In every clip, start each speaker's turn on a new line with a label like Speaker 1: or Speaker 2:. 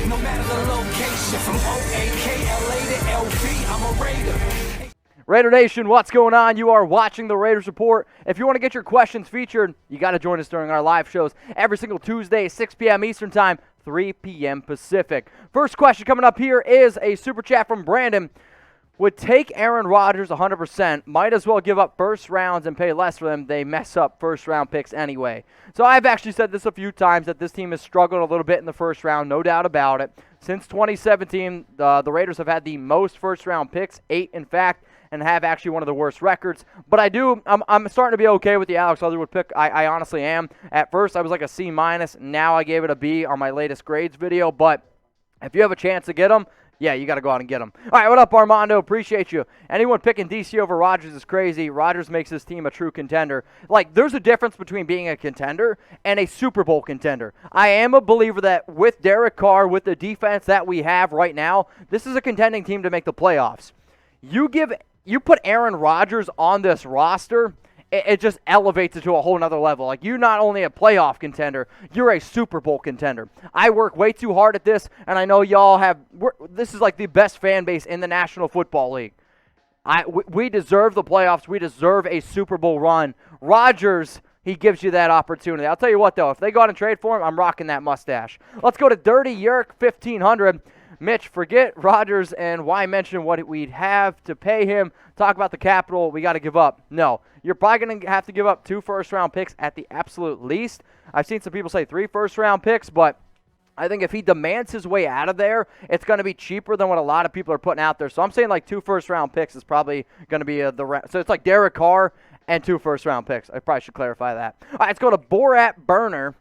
Speaker 1: No matter the location, from O-A-K-L-A to L-V, I'm a Raider.
Speaker 2: Raider Nation, what's going on? You are watching the Raiders Report. If you want to get your questions featured, you got to join us during our live shows every single Tuesday, 6 p.m. Eastern Time, 3 p.m. Pacific. First question coming up here is a super chat from Brandon. Would take Aaron Rodgers 100%. Might as well give up first rounds and pay less for them. They mess up first round picks anyway. So I've actually said this a few times that this team has struggled a little bit in the first round, no doubt about it. Since 2017, the Raiders have had the most first round picks, 8 in fact, and have actually one of the worst records. But I'm starting to be okay with the Alex Leatherwood pick. I honestly am. At first, I was like a C-. Now I gave it a B on my latest grades video. But if you have a chance to get them, yeah, you got to go out and get them. All right, what up, Armando? Appreciate you. Anyone picking DC over Rodgers is crazy. Rodgers makes this team a true contender. Like, there's a difference between being a contender and a Super Bowl contender. I am a believer that with Derek Carr, with the defense that we have right now, this is a contending team to make the playoffs. You put Aaron Rodgers on this roster, it just elevates it to a whole nother level. Like, you're not only a playoff contender, you're a Super Bowl contender. I work way too hard at this, and I know y'all this is like the best fan base in the National Football League. We deserve the playoffs. We deserve a Super Bowl run. Rodgers, he gives you that opportunity. I'll tell you what, though, if they go out and trade for him, I'm rocking that mustache. Let's go to Dirty Yerk 1500. Mitch, forget Rodgers and why mention what we'd have to pay him. Talk about the capital we got to give up. No, you're probably going to have to give up 2 first-round picks at the absolute least. I've seen some people say 3 first-round picks, but I think if he demands his way out of there, it's going to be cheaper than what a lot of people are putting out there. So I'm saying like 2 first-round picks is probably going to be so it's like Derek Carr and 2 first-round picks. I probably should clarify that. All right, let's go to Borat Burner.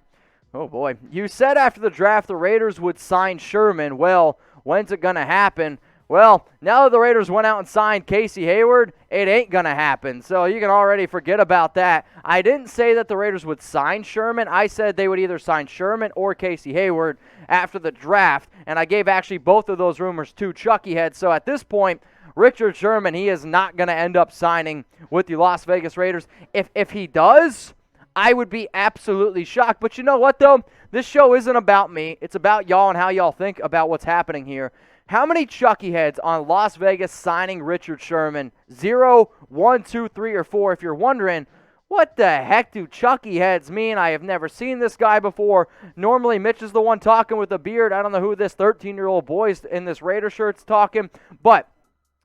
Speaker 2: Oh, boy. You said after the draft the Raiders would sign Sherman. Well, when's it going to happen? Well, now that the Raiders went out and signed Casey Hayward, it ain't going to happen. So you can already forget about that. I didn't say that the Raiders would sign Sherman. I said they would either sign Sherman or Casey Hayward after the draft. And I gave actually both of those rumors to Chucky Head. So at this point, Richard Sherman, he is not going to end up signing with the Las Vegas Raiders. If he does, I would be absolutely shocked. But you know what, though? This show isn't about me. It's about y'all and how y'all think about what's happening here. How many Chucky heads on Las Vegas signing Richard Sherman? 0, 1, 2, 3, or 4. If you're wondering, what the heck do Chucky heads mean? I have never seen this guy before. Normally, Mitch is the one talking with a beard. I don't know who this 13-year-old boy in this Raider shirt's talking. But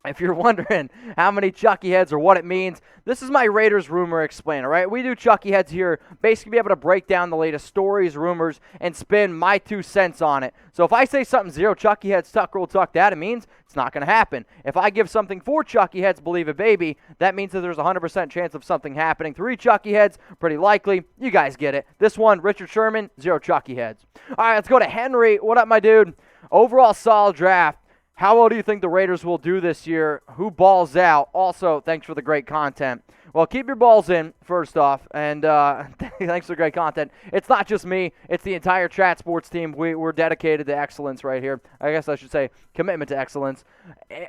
Speaker 2: if you're wondering how many Chucky heads or what it means, this is my Raiders rumor explainer, right? We do Chucky heads here, basically be able to break down the latest stories, rumors, and spin my 2 cents on it. So if I say something 0 Chucky heads, tuck, roll, tuck, that, it means it's not going to happen. If I give something 4 Chucky heads, believe it, baby, that means that there's a 100% chance of something happening. 3 Chucky heads, pretty likely. You guys get it. This one, Richard Sherman, 0 Chucky heads. All right, let's go to Henry. What up, my dude? Overall solid draft. How well do you think the Raiders will do this year? Who balls out? Also, thanks for the great content. Well, keep your balls in, first off, and thanks for the great content. It's not just me. It's the entire Chat Sports team. We're dedicated to excellence right here. I guess I should say commitment to excellence.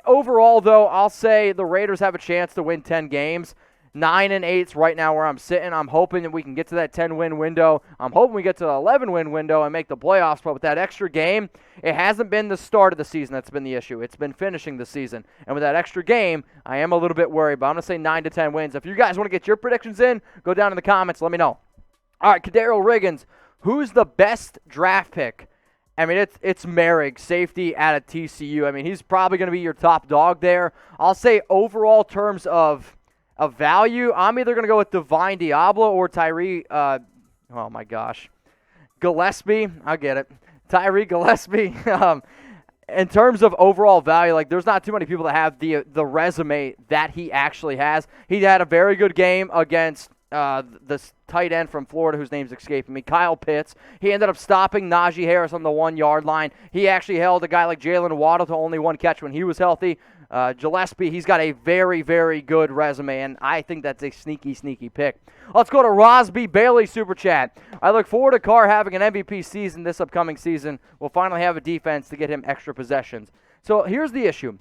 Speaker 2: Overall, though, I'll say the Raiders have a chance to win 10 games. 9-8 right now where I'm sitting. I'm hoping that we can get to that 10-win window. I'm hoping we get to the 11-win window and make the playoffs. But with that extra game, it hasn't been the start of the season that's been the issue. It's been finishing the season. And with that extra game, I am a little bit worried. But I'm going to say 9 to 10 wins. If you guys want to get your predictions in, go down in the comments. Let me know. All right, Kadarius Riggins. Who's the best draft pick? I mean, it's Merrick, safety out of TCU. I mean, he's probably going to be your top dog there. I'll say overall terms of value, I'm either going to go with Divine Diablo or Tyree, oh my gosh, Gillespie. I get it. Tyree Gillespie. In terms of overall value, like there's not too many people that have the resume that he actually has. He had a very good game against the tight end from Florida whose name's escaping me, Kyle Pitts. He ended up stopping Najee Harris on the 1-yard line. He actually held a guy like Jalen Waddle to only 1 catch when he was healthy. Gillespie, he's got a very, very good resume, and I think that's a sneaky, sneaky pick. Let's go to Rosby Bailey Super Chat. I look forward to Carr having an MVP season this upcoming season. We'll finally have a defense to get him extra possessions. So here's the issue.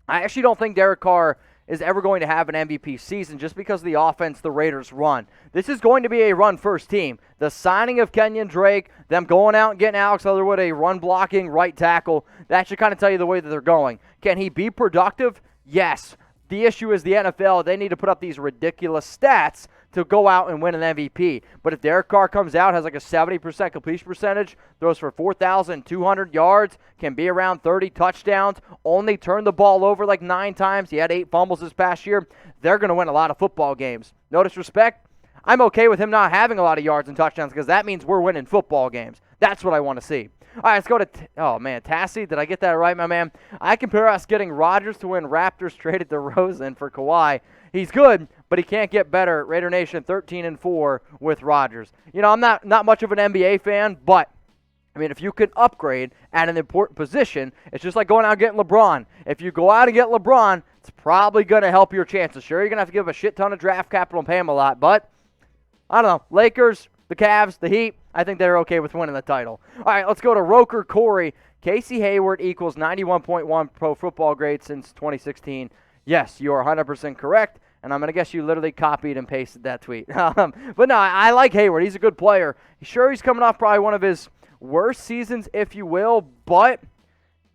Speaker 2: I actually don't think Derek Carr is ever going to have an MVP season just because of the offense the Raiders run. This is going to be a run-first team. The signing of Kenyon Drake, them going out and getting Alex Leatherwood, a run-blocking right tackle, that should kind of tell you the way that they're going. Can he be productive? Yes. The issue is the NFL, they need to put up these ridiculous stats to go out and win an MVP. But if Derek Carr comes out, has like a 70% completion percentage, throws for 4,200 yards, can be around 30 touchdowns, only turned the ball over like 9 times, he had 8 fumbles this past year, they're going to win a lot of football games. No disrespect, I'm okay with him not having a lot of yards and touchdowns because that means we're winning football games. That's what I want to see. All right, let's go to, Tassie. Did I get that right, my man? I compare us getting Rodgers to win Raptors traded DeRozan for Kawhi. He's good, but he can't get better. Raider Nation 13-4 with Rodgers. You know, I'm not much of an NBA fan, but I mean, if you can upgrade at an important position, it's just like going out and getting LeBron. If you go out and get LeBron, it's probably going to help your chances. Sure, you're going to have to give a shit ton of draft capital and pay him a lot, but I don't know. Lakers, the Cavs, the Heat, I think they're okay with winning the title. All right, let's go to Roker Corey. Casey Hayward equals 91.1 pro football grade since 2016. Yes, you are 100% correct, and I'm going to guess you literally copied and pasted that tweet. But no, I like Hayward. He's a good player. Sure, he's coming off probably one of his worst seasons, if you will, but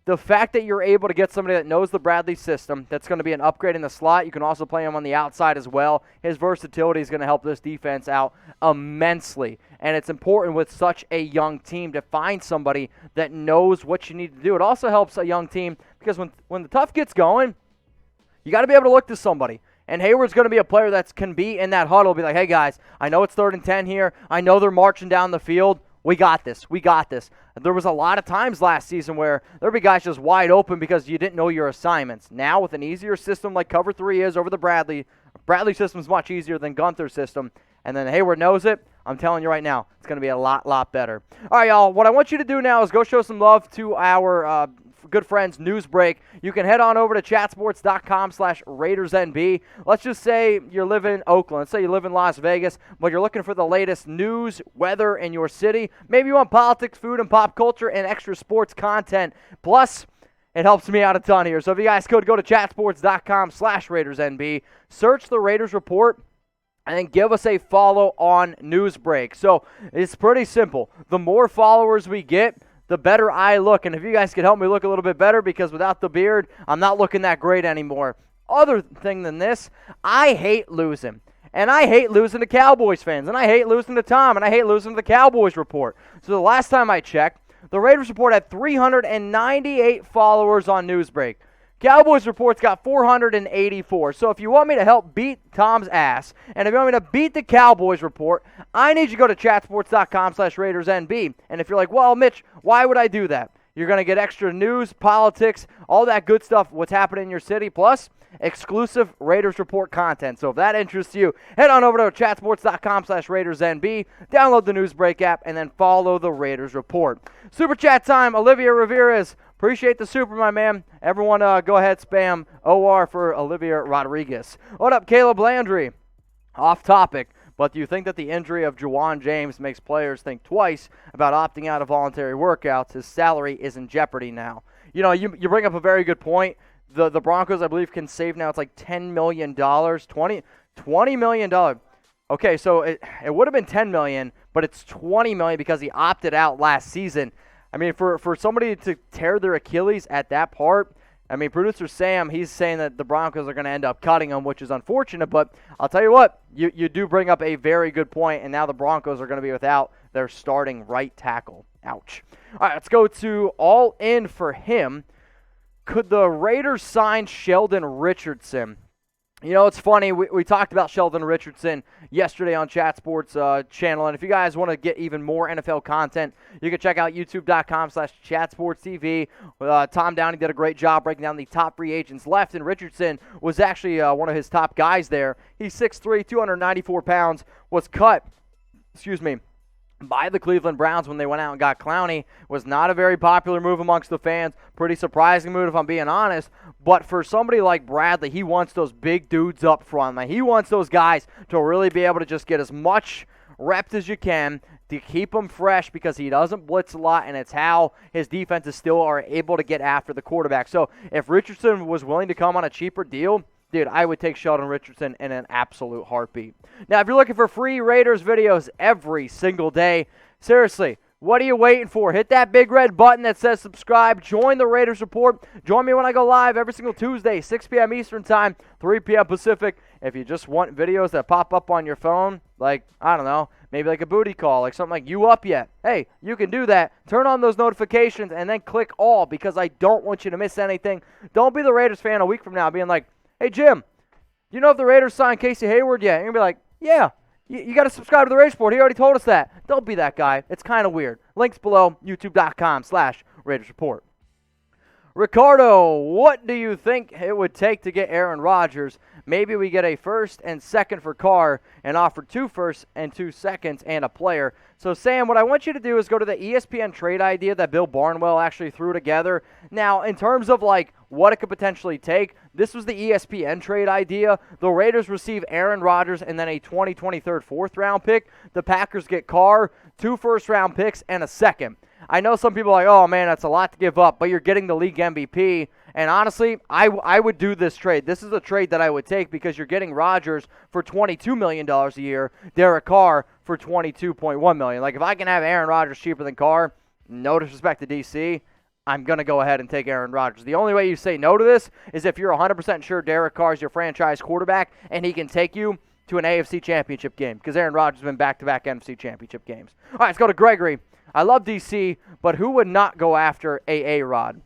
Speaker 2: the fact that you're able to get somebody that knows the Bradley system, that's going to be an upgrade in the slot. You can also play him on the outside as well. His versatility is going to help this defense out immensely. And it's important with such a young team to find somebody that knows what you need to do. It also helps a young team because when the tough gets going, you got to be able to look to somebody. And Hayward's going to be a player that can be in that huddle, be like, hey, guys, I know it's 3rd and 10 here. I know they're marching down the field. We got this. We got this. There was a lot of times last season where there would be guys just wide open because you didn't know your assignments. Now, with an easier system like Cover 3 is over the Bradley system is much easier than Gunther's system, and then Hayward knows it. I'm telling you right now, it's going to be a lot better. All right, y'all, what I want you to do now is go show some love to our good friends Newsbreak. You can head on over to chatsports.com/RaidersNB. Let's just say you live in Oakland. Let's say you live in Las Vegas, but you're looking for the latest news, weather in your city. Maybe you want politics, food, and pop culture and extra sports content. Plus, it helps me out a ton here. So if you guys could go to chatsports.com/RaidersNB, search the Raiders Report, and then give us a follow on Newsbreak. So it's pretty simple. The more followers we get, the better I look. And if you guys could help me look a little bit better, because without the beard, I'm not looking that great anymore. Other thing than this, I hate losing. And I hate losing to Cowboys fans. And I hate losing to Tom. And I hate losing to the Cowboys Report. So the last time I checked, the Raiders Report had 398 followers on Newsbreak. Cowboys Report's got 484. So if you want me to help beat Tom's ass, and if you want me to beat the Cowboys Report, I need you to go to chatsports.com/RaidersNB. And if you're like, well, Mitch, why would I do that? You're going to get extra news, politics, all that good stuff, what's happening in your city, plus exclusive Raiders Report content. So if that interests you, head on over to chatsports.com/RaidersNB, download the Newsbreak app, and then follow the Raiders Report. Super chat time, Olivia Ramirez. Appreciate the super, my man. Everyone go ahead, spam OR for Olivia Rodriguez. What up, Caleb Landry? Off topic, but do you think that the injury of Juwan James makes players think twice about opting out of voluntary workouts? His salary is in jeopardy now. You know, you bring up a very good point. The Broncos, I believe, can save now. It's like $10 million, $20 million. Okay, so it would have been $10 million, but it's $20 million because he opted out last season. I mean, for somebody to tear their Achilles at that part, I mean, producer Sam, he's saying that the Broncos are going to end up cutting him, which is unfortunate. But I'll tell you what, you do bring up a very good point, and now the Broncos are going to be without their starting right tackle. Ouch. All right, let's go to all in for him. Could the Raiders sign Sheldon Richardson? You know, it's funny, we talked about Sheldon Richardson yesterday on Chat Sports channel, and if you guys want to get even more NFL content, you can check out youtube.com/chatsportstv. Tom Downey did a great job breaking down the top free agents left, and Richardson was actually one of his top guys there. He's 6'3", 294 pounds, was cut, by the Cleveland Browns when they went out and got Clowney. Was not a very popular move amongst the fans. Pretty surprising move, if I'm being honest. But for somebody like Bradley, he wants those big dudes up front. Like, he wants those guys to really be able to just get as much reps as you can to keep him fresh, because he doesn't blitz a lot, and it's how his defenses still are able to get after the quarterback. So if Richardson was willing to come on a cheaper deal, dude, I would take Sheldon Richardson in an absolute heartbeat. Now, if you're looking for free Raiders videos every single day, seriously, what are you waiting for? Hit that big red button that says subscribe. Join the Raiders Report. Join me when I go live every single Tuesday, 6 p.m. Eastern Time, 3 p.m. Pacific. If you just want videos that pop up on your phone, like, I don't know, maybe like a booty call, like something like, you up yet? Hey, you can do that. Turn on those notifications and then click all, because I don't want you to miss anything. Don't be the Raiders fan a week from now being like, hey, Jim, you know if the Raiders signed Casey Hayward yet? And you're going to be like, yeah. You got to subscribe to the Raiders Report. He already told us that. Don't be that guy. It's kind of weird. Links below, youtube.com/Raiders Report. Ricardo, what do you think it would take to get Aaron Rodgers? Maybe we get a first and second for Carr and offer 2 firsts and 2 seconds and a player. So, Sam, what I want you to do is go to the ESPN trade idea that Bill Barnwell actually threw together. Now, in terms of, like, what it could potentially take, this was the ESPN trade idea. The Raiders receive Aaron Rodgers and then a 2023 fourth-round pick. The Packers get Carr, 2 first-round picks, and a second. I know some people are like, oh, man, that's a lot to give up, but you're getting the league MVP. And honestly, I would do this trade. This is a trade that I would take, because you're getting Rodgers for $22 million a year, Derek Carr for $22.1 million. Like, if I can have Aaron Rodgers cheaper than Carr, no disrespect to DC, I'm going to go ahead and take Aaron Rodgers. The only way you say no to this is if you're 100% sure Derek Carr is your franchise quarterback and he can take you to an AFC championship game, because Aaron Rodgers has been back-to-back NFC championship games. All right, let's go to Gregory. I love DC, but who would not go after A-Rod?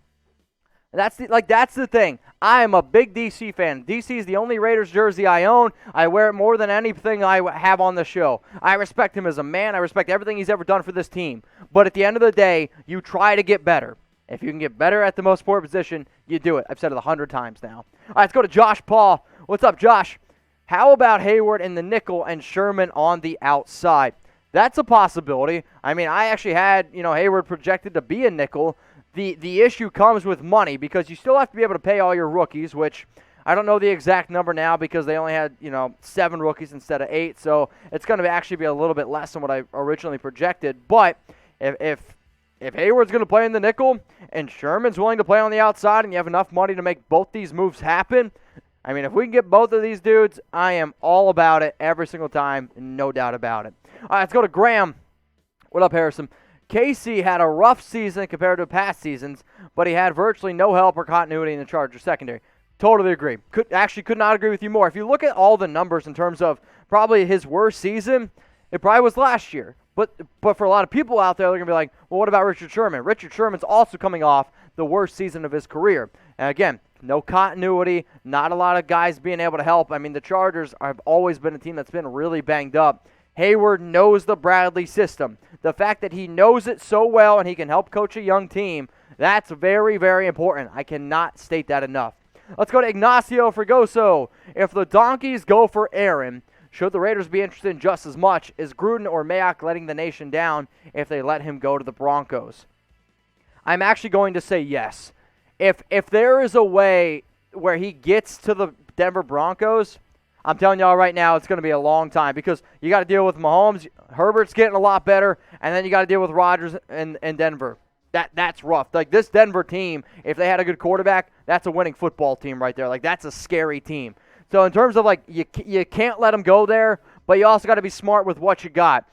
Speaker 2: That's the thing. I am a big DC fan. DC is the only Raiders jersey I own. I wear it more than anything I have on the show. I respect him as a man. I respect everything he's ever done for this team. But at the end of the day, you try to get better. If you can get better at the most important position, you do it. I've said it 100 times now. All right, let's go to Josh Paul. What's up, Josh? How about Hayward in the nickel and Sherman on the outside? That's a possibility. I mean, I actually had, Hayward projected to be a nickel. The issue comes with money, because you still have to be able to pay all your rookies, which I don't know the exact number now, because they only had, 7 rookies instead of 8. So it's going to actually be a little bit less than what I originally projected. But if Hayward's going to play in the nickel and Sherman's willing to play on the outside, and you have enough money to make both these moves happen, I mean, if we can get both of these dudes, I am all about it every single time, no doubt about it. All right, let's go to Graham. What up, Harrison? Casey had a rough season compared to past seasons, but he had virtually no help or continuity in the Chargers secondary. Totally agree. Could not agree with you more. If you look at all the numbers in terms of probably his worst season, it probably was last year. But for a lot of people out there, they're going to be like, well, what about Richard Sherman? Richard Sherman's also coming off the worst season of his career. And again, no continuity, not a lot of guys being able to help. I mean, the Chargers have always been a team that's been really banged up. Hayward knows the Bradley system. The fact that he knows it so well and he can help coach a young team, that's very, very important. I cannot state that enough. Let's go to Ignacio Fregoso. If the Donkeys go for Aaron, should the Raiders be interested in just as much? Is Gruden or Mayock letting the nation down if they let him go to the Broncos? I'm actually going to say yes. If there is a way where he gets to the Denver Broncos, I'm telling y'all right now, it's going to be a long time, because you got to deal with Mahomes. Herbert's getting a lot better, and then you got to deal with Rodgers and Denver. That's rough. Like, this Denver team, if they had a good quarterback, that's a winning football team right there. Like, that's a scary team. So in terms of, like, you can't let them go there, but you also got to be smart with what you got.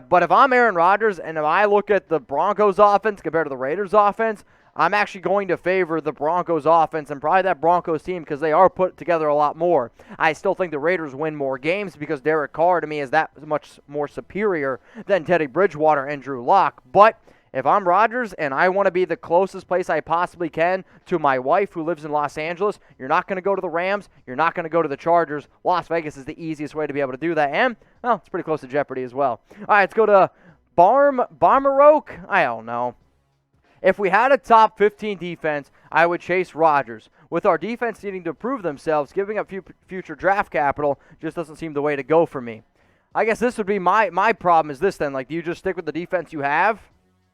Speaker 2: But if I'm Aaron Rodgers and if I look at the Broncos offense compared to the Raiders offense, I'm actually going to favor the Broncos offense and probably that Broncos team, because they are put together a lot more. I still think the Raiders win more games, because Derek Carr to me is that much more superior than Teddy Bridgewater and Drew Lock. But if I'm Rodgers and I want to be the closest place I possibly can to my wife who lives in Los Angeles, you're not going to go to the Rams. You're not going to go to the Chargers. Las Vegas is the easiest way to be able to do that. And, well, it's pretty close to Jeopardy as well. All right, let's go to Barmaroke. I don't know. If we had a top 15 defense, I would chase Rodgers. With our defense needing to prove themselves, giving up future draft capital just doesn't seem the way to go for me. I guess this would be my problem is this then. Like, do you just stick with the defense you have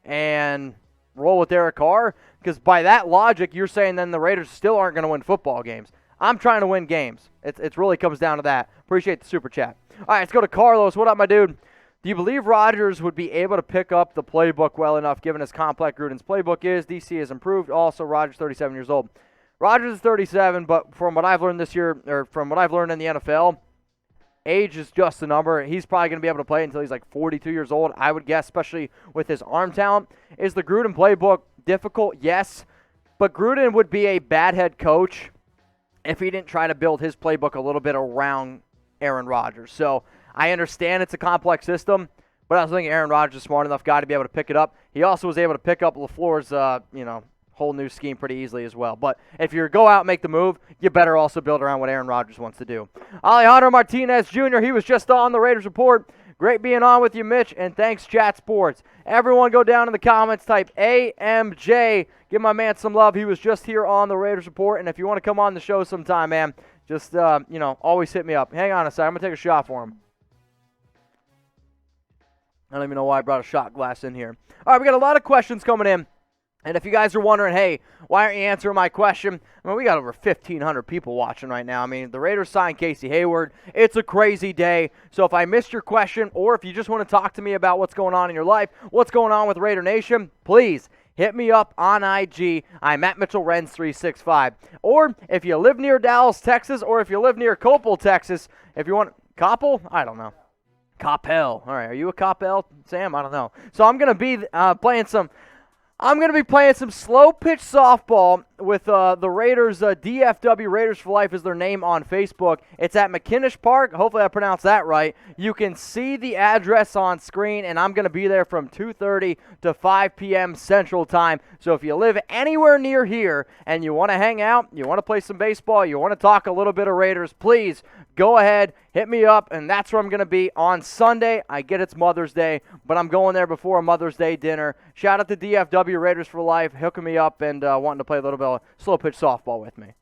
Speaker 2: and roll with Derek Carr? Because by that logic, you're saying then the Raiders still aren't going to win football games. I'm trying to win games. It really comes down to that. Appreciate the super chat. All right, let's go to Carlos. What up, my dude? Do you believe Rodgers would be able to pick up the playbook well enough, given as complex Gruden's playbook is? DC has improved. Also, Rodgers, 37 years old. Rodgers is 37, but from what I've learned this year, or from what I've learned in the NFL, age is just a number. He's probably going to be able to play until he's like 42 years old, I would guess, especially with his arm talent. Is the Gruden playbook difficult? Yes, but Gruden would be a bad head coach if he didn't try to build his playbook a little bit around Aaron Rodgers. So I understand it's a complex system, but I was thinking Aaron Rodgers is a smart enough guy to be able to pick it up. He also was able to pick up LaFleur's, whole new scheme pretty easily as well. But if you go out and make the move, you better also build around what Aaron Rodgers wants to do. Alejandro Martinez Jr., he was just on the Raiders Report. Great being on with you, Mitch, and thanks, Chat Sports. Everyone go down in the comments, type AMJ. Give my man some love. He was just here on the Raiders Report, and if you want to come on the show sometime, man, just, always hit me up. Hang on a second. I'm going to take a shot for him. I don't even know why I brought a shot glass in here. All right, we got a lot of questions coming in. And if you guys are wondering, hey, why aren't you answering my question? I mean, we got over 1,500 people watching right now. I mean, the Raiders signed Casey Hayward. It's a crazy day. So if I missed your question, or if you just want to talk to me about what's going on in your life, what's going on with Raider Nation, please hit me up on IG. I'm at Mitchell Renz 365. Or if you live near Dallas, Texas, or if you live near Coppell, Texas, if you want Coppell, I don't know. Coppell. All right, are you a Coppell, Sam? I don't know. So I'm going to be playing some slow pitch softball with the Raiders. DFW Raiders for Life is their name on Facebook. It's at McKinnish Park. Hopefully I pronounced that right. You can see the address on screen, and I'm going to be there from 2:30 to 5 p.m. Central Time. So if you live anywhere near here and you want to hang out, you want to play some baseball, you want to talk a little bit of Raiders, please go ahead, hit me up, and that's where I'm going to be on Sunday. I get it's Mother's Day, but I'm going there before a Mother's Day dinner. Shout out to DFW Raiders for Life, hooking me up and wanting to play a little bit of slow pitch softball with me.